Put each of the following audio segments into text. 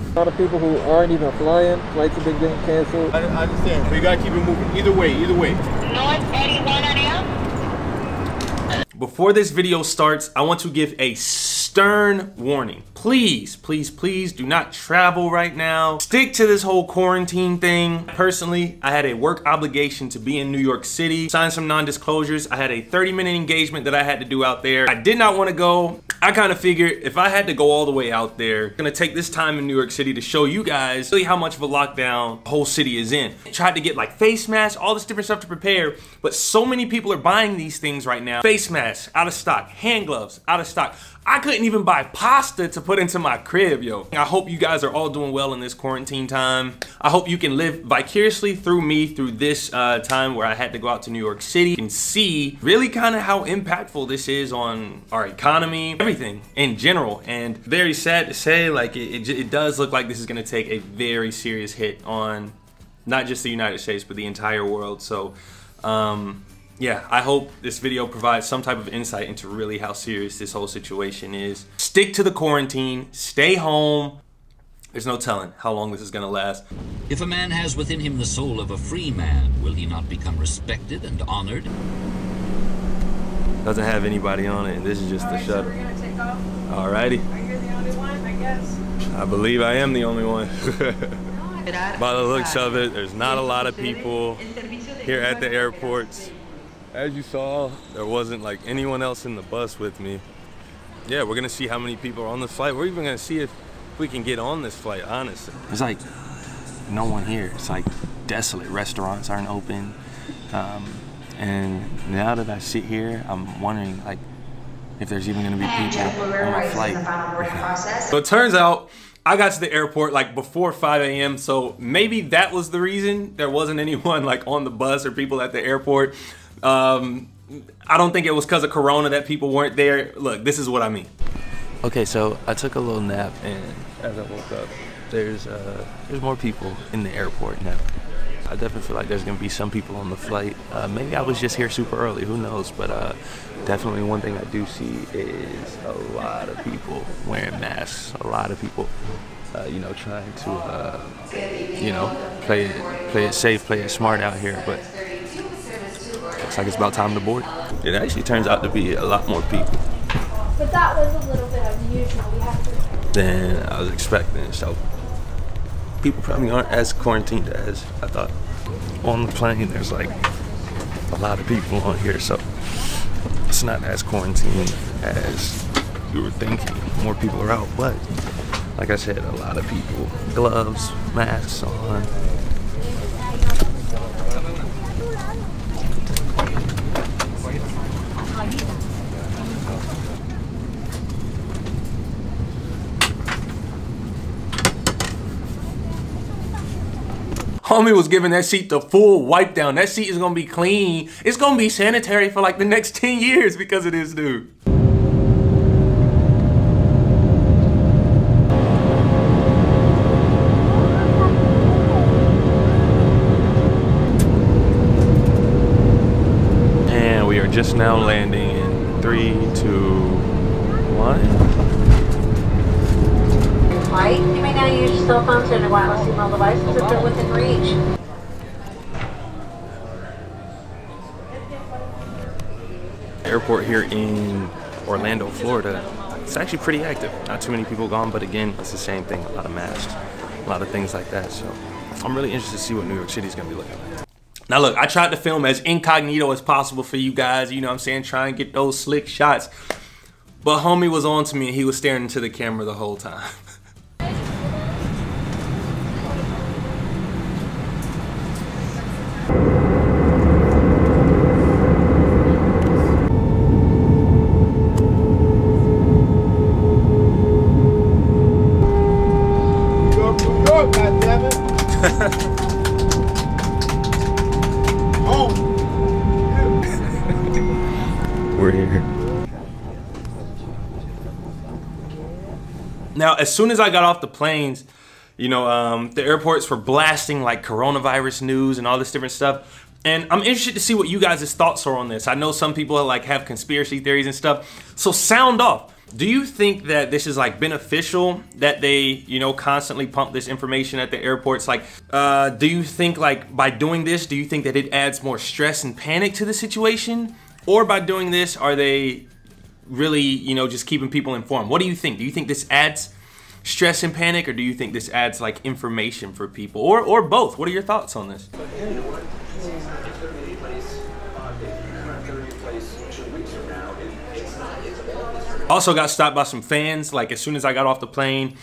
A lot of people who aren't even flying, flights have been getting canceled. I understand, but you gotta keep it moving. Either way, either way. North 81 on air. Before this video starts, I want to give a stern warning. Please, please, please do not travel right now. Stick to this whole quarantine thing. Personally, I had a work obligation to be in New York City, sign some non-disclosures. I had a 30-minute engagement that I had to do out there. I did not want to go. I kind of figured if I had to go all the way out there, I'm gonna take this time in New York City to show you guys really how much of a lockdown the whole city is in. I tried to get like face masks, all this different stuff to prepare, but so many people are buying these things right now. Face masks, out of stock. Hand gloves, out of stock. I couldn't even buy pasta to put into my crib, yo. I hope you guys are all doing well in this quarantine time. I hope you can live vicariously through me through this time where I had to go out to New York City and see really kind of how impactful this is on our economy, everything in general. And very sad to say, like it does look like this is gonna take a very serious hit on not just the United States, but the entire world. So, yeah, I hope this video provides some type of insight into really how serious this whole situation is. Stick to the quarantine, stay home. There's no telling how long this is gonna last. If a man has within him the soul of a free man, will he not become respected and honored? Doesn't have anybody on it, and this is just the shuttle. So we're gonna take off? Alrighty. Are you the only one? I guess. I believe I am the only one. By the looks of it, there's not a lot of people here at the airports. As you saw, there wasn't like anyone else in the bus with me. Yeah, we're gonna see how many people are on this flight. We're even gonna see if we can get on this flight, honestly. There's like no one here. It's like desolate. Restaurants aren't open. And now that I sit here, I'm wondering like if there's even gonna be people on my flight. So it turns out I got to the airport like before 5 a.m. So maybe that was the reason there wasn't anyone like on the bus or people at the airport. I don't think it was because of Corona that people weren't there. Look, this is what I mean. Okay, so I took a little nap, and as I woke up, there's more people in the airport now. I definitely feel like there's gonna be some people on the flight. Maybe I was just here super early, who knows? But definitely one thing I do see is a lot of people wearing masks. A lot of people, you know, trying to, you know, play it safe, play it smart out here. But looks like it's about time to board. It actually turns out to be a lot more people. But that was a little bit unusual. We have to. Than I was expecting. So people probably aren't as quarantined as I thought. On the plane, there's like a lot of people on here, so it's not as quarantined as you were thinking. More people are out, but like I said, a lot of people. Gloves, masks on. Homie was giving that seat the full wipe down. That seat is gonna be clean. It's gonna be sanitary for like the next 10 years because of this dude. And we are just now landing in 3, 2, 1. Flight. You may now use your cell phones and wireless email devices if they're within reach. Airport here in Orlando, Florida, it's actually pretty active. Not too many people gone, but again, it's the same thing. A lot of masks, a lot of things like that. So I'm really interested to see what New York City is gonna be looking like. Now look, I tried to film as incognito as possible for you guys, you know what I'm saying, try and get those slick shots. But homie was on to me and he was staring into the camera the whole time. We're here. Now, as soon as I got off the planes, you know, the airports were blasting like coronavirus news and all this different stuff. And I'm interested to see what you guys' thoughts are on this. I know some people like have conspiracy theories and stuff. So sound off. Do you think that this is like beneficial that they, you know, constantly pump this information at the airports? Like, do you think like by doing this, do you think that it adds more stress and panic to the situation? Or by doing this, are they really, you know, just keeping people informed? What do you think? Do you think this adds stress and panic, or do you think this adds like information for people, or both? What are your thoughts on this? Also got stopped by some fans like as soon as I got off the plane,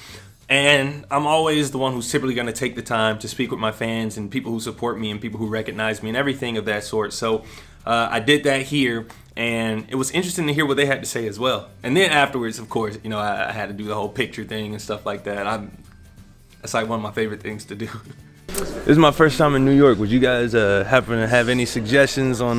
and I'm always the one who's typically going to take the time to speak with my fans and people who support me and people who recognize me and everything of that sort. So I did that here, and it was interesting to hear what they had to say as well. And then afterwards, of course, you know, I had to do the whole picture thing and stuff like that. That's like one of my favorite things to do. This is my first time in New York. Would you guys happen to have any suggestions on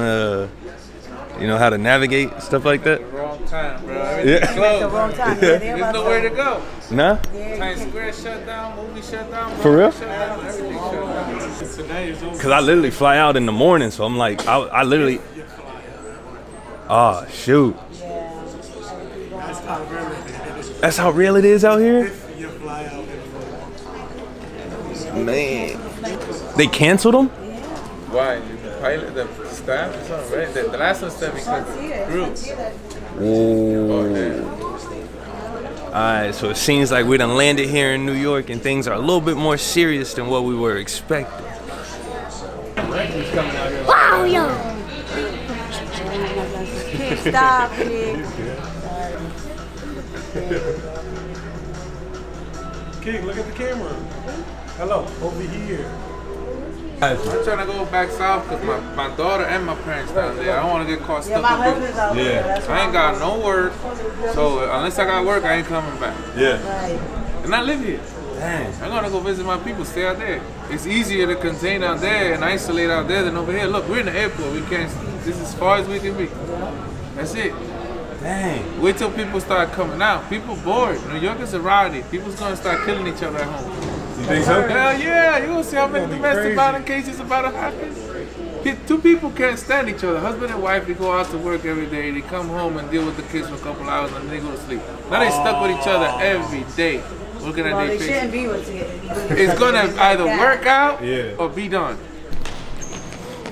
you know, how to navigate, stuff like that? Wrong time, bro. Everything's closed. The wrong time. There's nowhere to go. Nah? Times Square shut down, movie shut down. For real? Shut down, everything shut down. So now you're so Cause I literally fly out in the morning, so I'm like, I literally. Oh shoot. That's how real it is out here? Man. They canceled them? Why? The pilot, the staff or something, right? The last one said because groups. Alright, so it seems like we done landed here in New York and things are a little bit more serious than what we were expecting. Wow, yo! Stop it. King, look at the camera. Hello, over here. I'm trying to go back south because my daughter and my parents down there. I don't want to get caught stuck up there. Yeah. I ain't got no work, so unless I got work, I ain't coming back. Yeah. And I live here. Dang. I'm gonna go visit my people, stay out there. It's easier to contain out there and isolate out there than over here. Look, we're in the airport. We can't. This is as far as we can be. That's it. Dang. Wait till people start coming out. People bored. New York is a rowdy. People's gonna start killing each other at home. You think so? Hell yeah! You gonna see how many domestic violence cases about to happen? Two people can't stand each other. Husband and wife, they go out to work every day. They come home and deal with the kids for a couple hours and then they go to sleep. Now they stuck with each other every day, looking at their faces. Shouldn't be with you. It's gonna either work out or be done.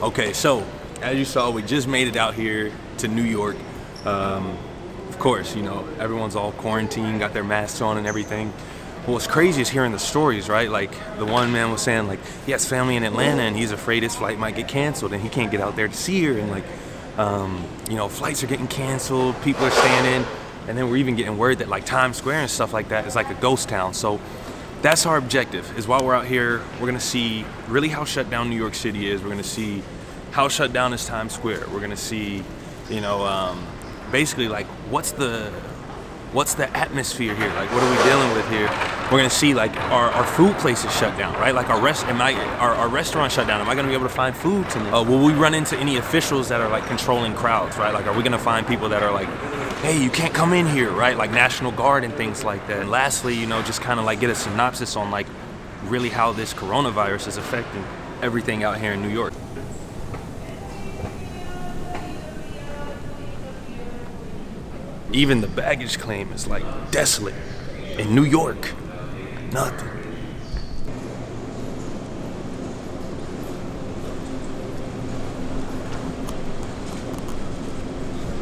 Okay, so as you saw, we just made it out here to New York. Of course, you know, everyone's all quarantined, got their masks on and everything. What's crazy is hearing the stories, right? Like the one man was saying like he has family in Atlanta and he's afraid his flight might get canceled and he can't get out there to see her, and like you know, flights are getting canceled, people are staying in, and then we're even getting word that like Times Square and stuff like that is like a ghost town. So that's our objective, is while we're out here, we're gonna see really how shut down New York City is. We're gonna see how shut down is Times Square. We're gonna see, you know, basically like what's the atmosphere here? Like, what are we dealing with here? We're gonna see like our food places shut down, right? Like our restaurant shut down. Am I gonna be able to find food tonight? Will we run into any officials that are like controlling crowds, right? Like, are we gonna find people that are like, hey, you can't come in here, right? Like National Guard and things like that. And lastly, you know, just kind of like get a synopsis on like really how this coronavirus is affecting everything out here in New York. Even the baggage claim is like desolate. In New York, nothing.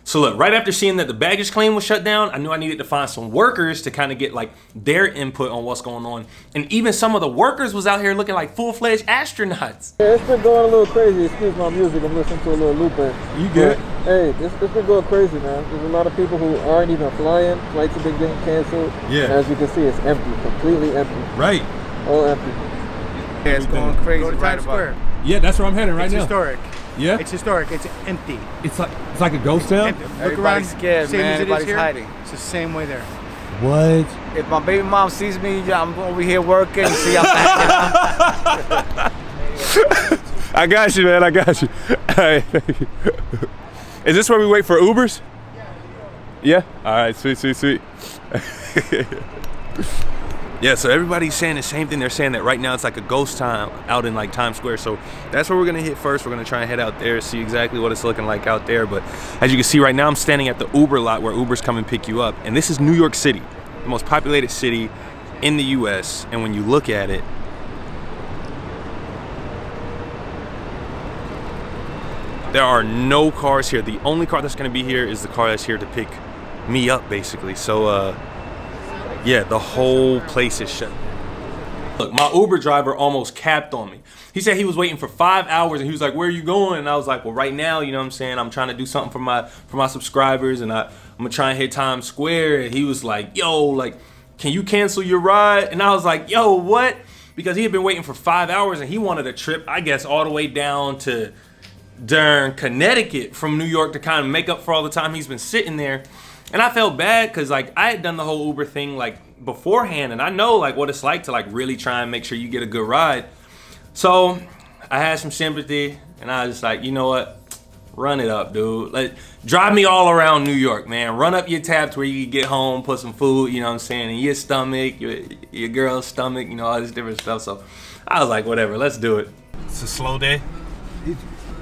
So look, right after seeing that the baggage claim was shut down, I knew I needed to find some workers to kind of get like their input on what's going on. And even some of the workers was out here looking like full-fledged astronauts. Yeah, it's been going a little crazy. Excuse my music, I'm listening to a little loop. You good? But, hey, it's been going crazy, man. There's a lot of people who aren't even flying. Flights have been getting canceled. Yeah. And as you can see, it's empty, completely empty. Right. All empty. Yeah, it's going crazy. Go to right Times Square. about. Yeah, that's where I'm heading right It's now. historic. Yeah? It's historic. It's empty. It's like a ghost town? Empty. Look around. Everybody's scared, Same man. as it is Everybody's here. hiding. It's the same way there. What? If my baby mom sees me, I'm over here working. See, I'm back. I got you, man. I got you. Hey. Is this where we wait for Ubers? Yeah? All right, sweet, sweet, sweet. Yeah, so everybody's saying the same thing. They're saying that right now it's like a ghost town out in like Times Square. So that's where we're gonna hit first. We're gonna try and head out there, see exactly what it's looking like out there. But as you can see right now, I'm standing at the Uber lot where Ubers come and pick you up. And this is New York City, the most populated city in the US. And when you look at it, there are no cars here. The only car that's gonna be here is the car that's here to pick me up, basically. So yeah, the whole place is shut. Look, my Uber driver almost capped on me. He said he was waiting for 5 hours and he was like, where are you going? And I was like, well, right now, you know what I'm saying? I'm trying to do something for my subscribers, and I'm gonna try and hit Times Square. And he was like, yo, like, can you cancel your ride? And I was like, yo, what? Because he had been waiting for 5 hours and he wanted a trip, I guess, all the way down to darn Connecticut from New York to kind of make up for all the time he's been sitting there. And I felt bad because like I had done the whole Uber thing like beforehand, and I know like what it's like to like really try and make sure you get a good ride. So I had some sympathy, and I was just like, you know what, run it up, dude. Like, drive me all around New York, man. Run up your tab to where you can get home, put some food, you know what I'm saying, in your stomach, your girl's stomach, you know, all this different stuff. So I was like, whatever, let's do it. It's a slow day.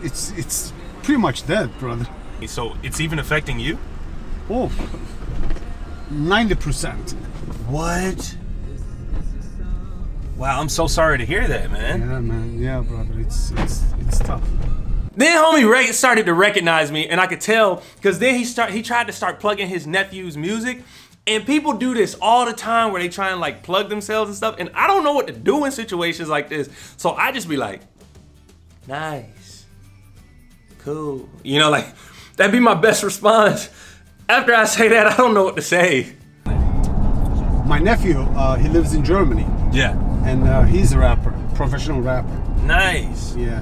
It's pretty much dead, brother. So it's even affecting you? Oh, 90%. What? Wow, I'm so sorry to hear that, man. Yeah, man. Yeah, brother. It's tough. Then homie Ray started to recognize me, and I could tell because then he tried to start plugging his nephew's music. And people do this all the time where they try and like plug themselves and stuff. And I don't know what to do in situations like this. So I just be like, nice, cool. You know, like that'd be my best response. After I say that, I don't know what to say. My nephew, he lives in Germany. Yeah. And he's a rapper, professional rapper. Nice. Yeah.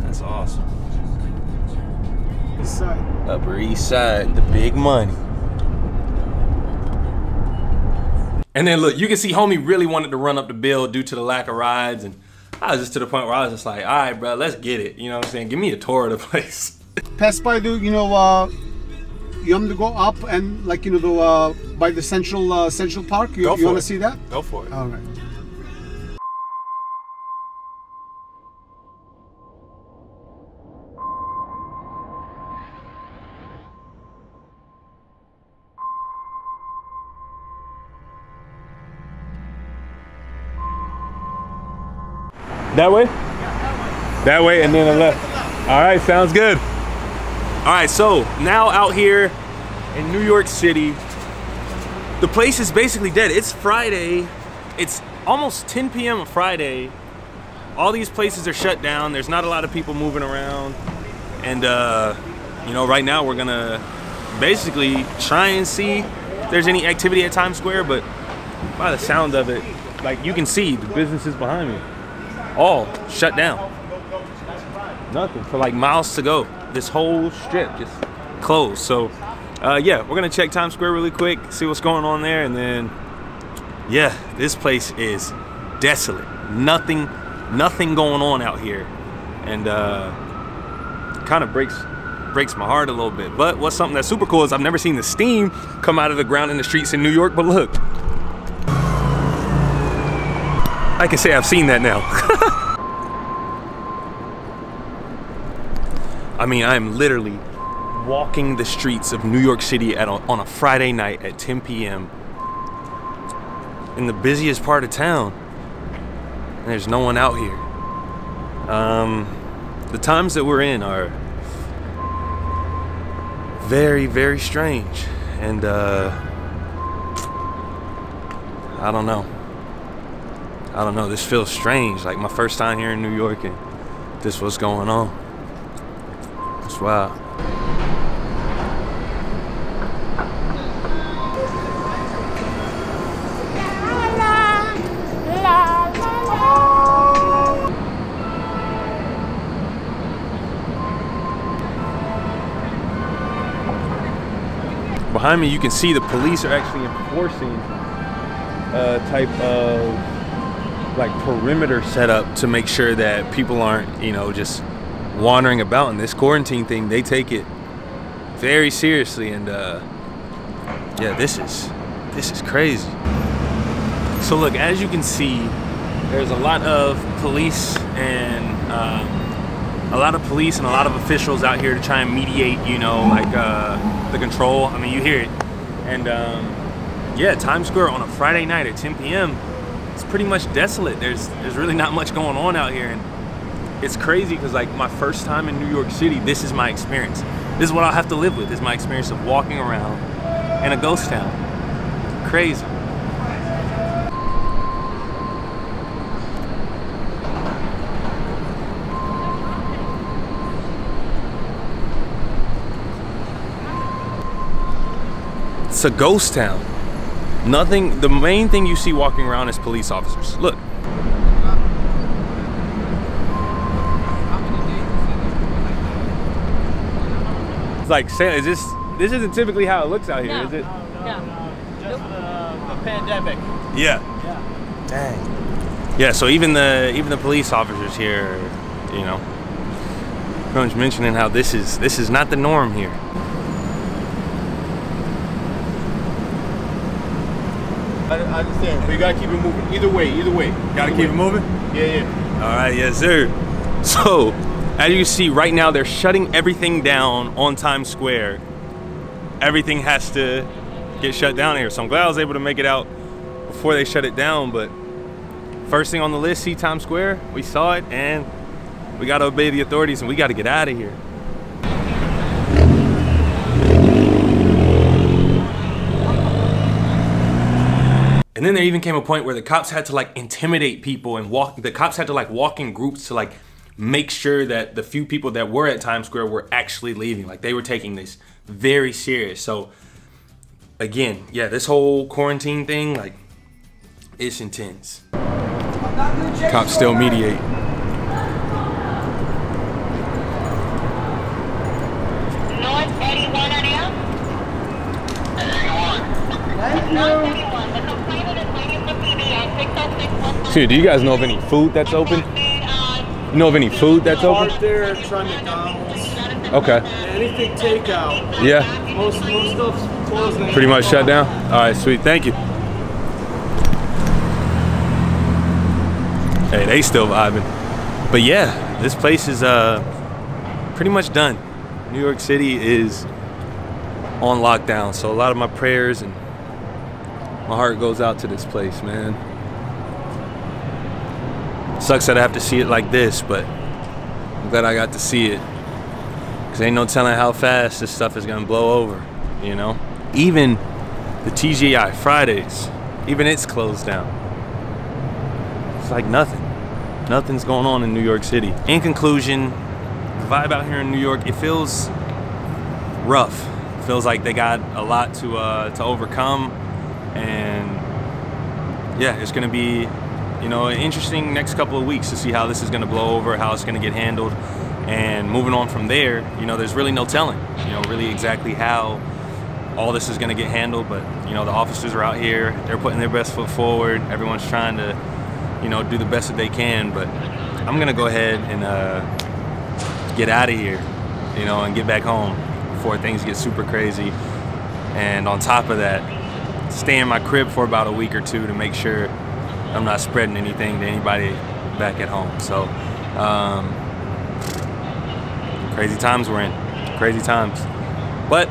That's awesome. East Side. Upper East Side, the big money. And then look, you can see homie really wanted to run up the bill due to the lack of rides. And I was just to the point where I was just like, all right, bro, let's get it. You know what I'm saying? Give me a tour of the place. Pass by the, you know, you want me to go up and like, you know, by the Central Park? You want to see that? Go for it. All right. That way? That way and then the left. All right, sounds good. All right, so now out here in New York City, the place is basically dead. It's Friday. It's almost 10 p.m. on Friday. All these places are shut down. There's not a lot of people moving around. And, you know, right now we're gonna basically try and see if there's any activity at Times Square, but by the sound of it, like you can see the businesses behind me, all shut down. Nothing for like miles to go. This whole strip just closed. So yeah, we're gonna check Times Square really quick, see what's going on there, and then yeah, this place is desolate. Nothing going on out here, and kind of breaks my heart a little bit. But what's something that's super cool is I've never seen the steam come out of the ground in the streets in New York, but look, I can say I've seen that now. I mean, I am literally walking the streets of New York City on a Friday night at 10 p.m. in the busiest part of town, and there's no one out here. The times that we're in are very, very strange, and I don't know. This feels strange, like my first time here in New York, and this what's going on. It's wild. Behind me, you can see the police are actually enforcing a type of like perimeter setup to make sure that people aren't, you know, just wandering about. In this quarantine thing, they take it very seriously, and yeah, this is crazy. So look, as you can see, there's a lot of police and a lot of officials out here to try and mediate, you know, like the control. I mean, you hear it. And yeah, Times Square on a Friday night at 10 p.m. it's pretty much desolate. There's really not much going on out here, and it's crazy because like my first time in New York City, this is my experience. This is what I'll have to live with. This is my experience of walking around in a ghost town. Crazy. It's a ghost town. Nothing, the main thing you see walking around is police officers. Look. It's like, is this isn't typically how it looks out here, No. is it? No. Just the pandemic. Yeah. Dang. Yeah, so even the police officers here, you know, pretty much mentioning how this is not the norm here. I understand, but you gotta keep it moving. Either way. Gotta keep it moving? Yeah. All right, yes, sir. So, as you see right now, they're shutting everything down on Times Square. Everything has to get shut down here. So I'm glad I was able to make it out before they shut it down. But first thing on the list, see Times Square. We saw it, and we gotta obey the authorities, and we gotta get out of here. And then there even came a point where the cops had to like intimidate people and walk in groups to like make sure that the few people that were at Times Square were actually leaving. Like they were taking this very serious. So again, yeah, this whole quarantine thing, like, it's intense. Cops still mediate. North 81 are there? 81. Dude, do you guys know of any food that's open? You know of any food that's open? Out there, trying McDonald's. Okay. Anything takeout. Yeah. Most stuff's closed. Pretty much shut down? All right, sweet, thank you. Hey, they still vibing. But yeah, this place is pretty much done. New York City is on lockdown, so a lot of my prayers and my heart goes out to this place, man. Sucks that I have to see it like this, but I'm glad I got to see it. Cause ain't no telling how fast this stuff is gonna blow over, you know? Even the TGI Fridays, even it's closed down. It's like nothing. Nothing's going on in New York City. In conclusion, the vibe out here in New York, it feels rough. It feels like they got a lot to overcome, and yeah, it's gonna be, you know, an interesting next couple of weeks to see how this is gonna blow over, how it's gonna get handled, and moving on from there, you know, there's really no telling, you know, really exactly how all this is gonna get handled, but you know, the officers are out here, they're putting their best foot forward, everyone's trying to, you know, do the best that they can, but I'm gonna go ahead and get out of here, you know, and get back home before things get super crazy. And on top of that, stay in my crib for about a week or two to make sure I'm not spreading anything to anybody back at home. So, crazy times we're in, crazy times. But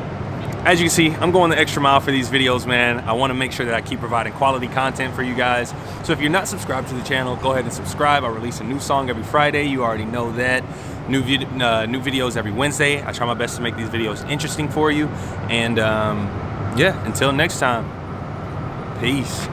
as you can see, I'm going the extra mile for these videos, man. I want to make sure that I keep providing quality content for you guys. So if you're not subscribed to the channel, go ahead and subscribe. I release a new song every Friday. You already know that. New videos every Wednesday. I try my best to make these videos interesting for you. And yeah, until next time, peace.